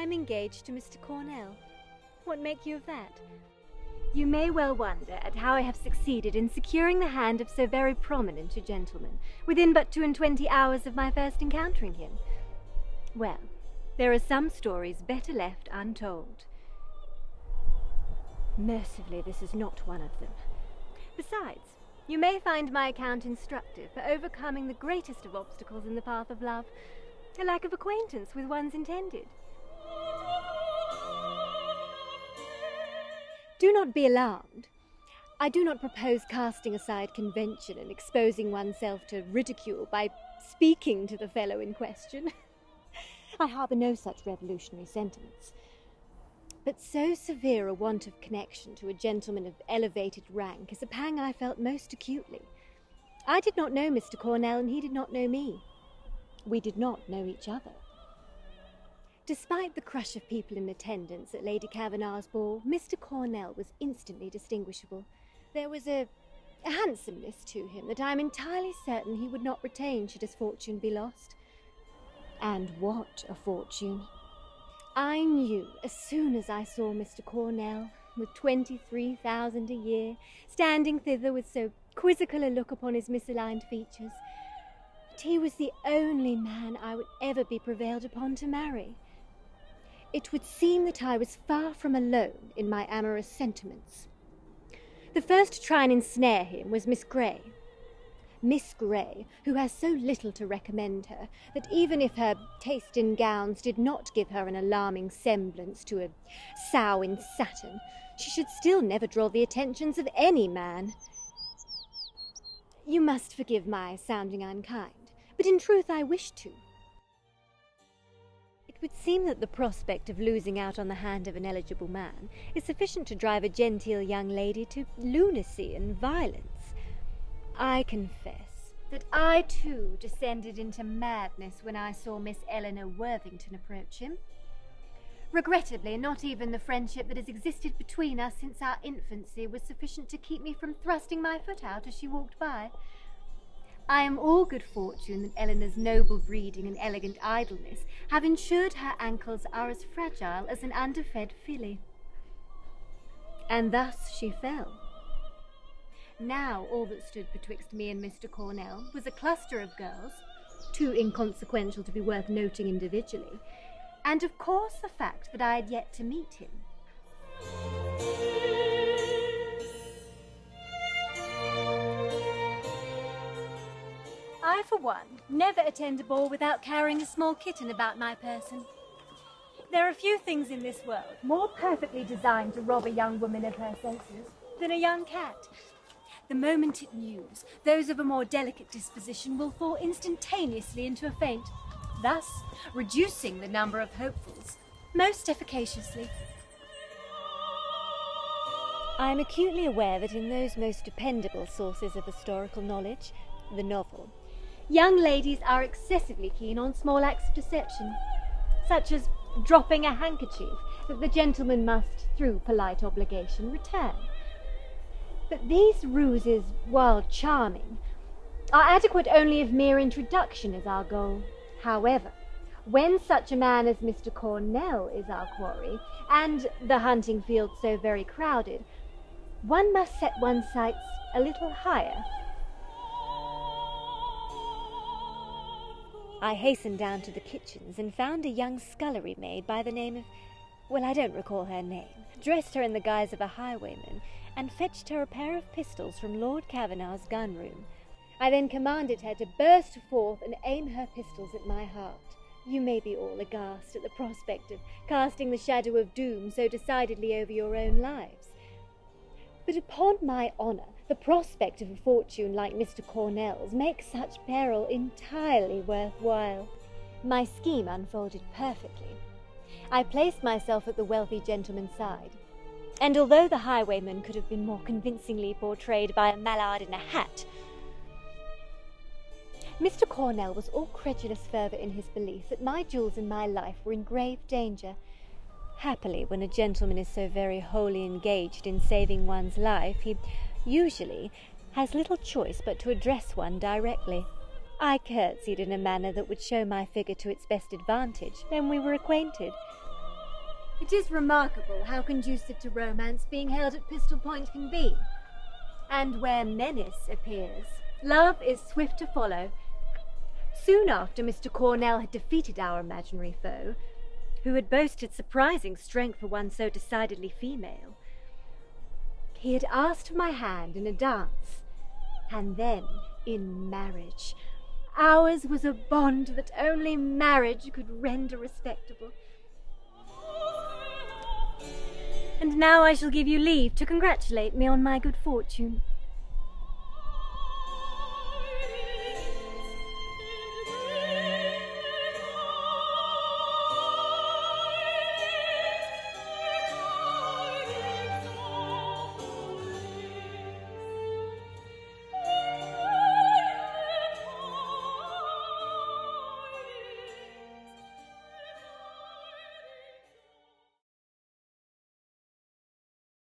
I'm engaged to Mr. Cornell. What make you of that? You may well wonder at how I have succeeded in securing the hand of so very prominent a gentleman, within but 22 hours of my first encountering him. Well, there are some stories better left untold. Mercifully, this is not one of them. Besides, you may find my account instructive for overcoming the greatest of obstacles in the path of love, a lack of acquaintance with one's intended. Do not be alarmed. I do not propose casting aside convention and exposing oneself to ridicule by speaking to the fellow in question. I harbour no such revolutionary sentiments. But so severe a want of connection to a gentleman of elevated rank is a pang I felt most acutely. I did not know Mr. Cornell, and he did not know me. We did not know each other. Despite the crush of people in attendance at Lady Kavanagh's ball, Mr. Cornell was instantly distinguishable. There was a handsomeness to him that I am entirely certain he would not retain should his fortune be lost. And what a fortune! I knew as soon as I saw Mr. Cornell, with 23,000 a year, standing thither with so quizzical a look upon his misaligned features, that he was the only man I would ever be prevailed upon to marry. It would seem that I was far from alone in my amorous sentiments. The first to try and ensnare him was Miss Grey. Miss Grey, who has so little to recommend her, that even if her taste in gowns did not give her an alarming semblance to a sow in satin, she should still never draw the attentions of any man. You must forgive my sounding unkind, but in truth I wish to. It would seem that the prospect of losing out on the hand of an eligible man is sufficient to drive a genteel young lady to lunacy and violence. I confess that I too descended into madness when I saw Miss Eleanor Worthington approach him. Regrettably, not even the friendship that has existed between us since our infancy was sufficient to keep me from thrusting my foot out as she walked by. I am all good fortune that Eleanor's noble breeding and elegant idleness have ensured her ankles are as fragile as an underfed filly. And thus she fell. Now all that stood betwixt me and Mr. Cornell was a cluster of girls, too inconsequential to be worth noting individually, and of course the fact that I had yet to meet him. I, for one, never attend a ball without carrying a small kitten about my person. There are few things in this world more perfectly designed to rob a young woman of her senses than a young cat. The moment it mews, those of a more delicate disposition will fall instantaneously into a faint, thus reducing the number of hopefuls most efficaciously. I am acutely aware that in those most dependable sources of historical knowledge, the novel, young ladies are excessively keen on small acts of deception, such as dropping a handkerchief that the gentleman must, through polite obligation, return. But these ruses, while charming, are adequate only if mere introduction is our goal. However, when such a man as Mr. Cornell is our quarry, and the hunting field so very crowded, one must set one's sights a little higher. I hastened down to the kitchens and found a young scullery maid by the name of, well, I don't recall her name, dressed her in the guise of a highwayman, and fetched her a pair of pistols from Lord Kavanagh's gun-room. I then commanded her to burst forth and aim her pistols at my heart. You may be all aghast at the prospect of casting the shadow of doom so decidedly over your own lives. But upon my honour, the prospect of a fortune like Mr. Cornell's makes such peril entirely worthwhile. My scheme unfolded perfectly. I placed myself at the wealthy gentleman's side, and although the highwayman could have been more convincingly portrayed by a mallard in a hat, Mr. Cornell was all credulous fervour in his belief that my jewels and my life were in grave danger. Happily, when a gentleman is so very wholly engaged in saving one's life, he usually has little choice but to address one directly. I curtsied in a manner that would show my figure to its best advantage, and we were acquainted. It is remarkable how conducive to romance being held at pistol point can be. And where menace appears, love is swift to follow. Soon after Mr. Cornell had defeated our imaginary foe, who had boasted surprising strength for one so decidedly female, he had asked for my hand in a dance, and then in marriage. Ours was a bond that only marriage could render respectable. And now I shall give you leave to congratulate me on my good fortune.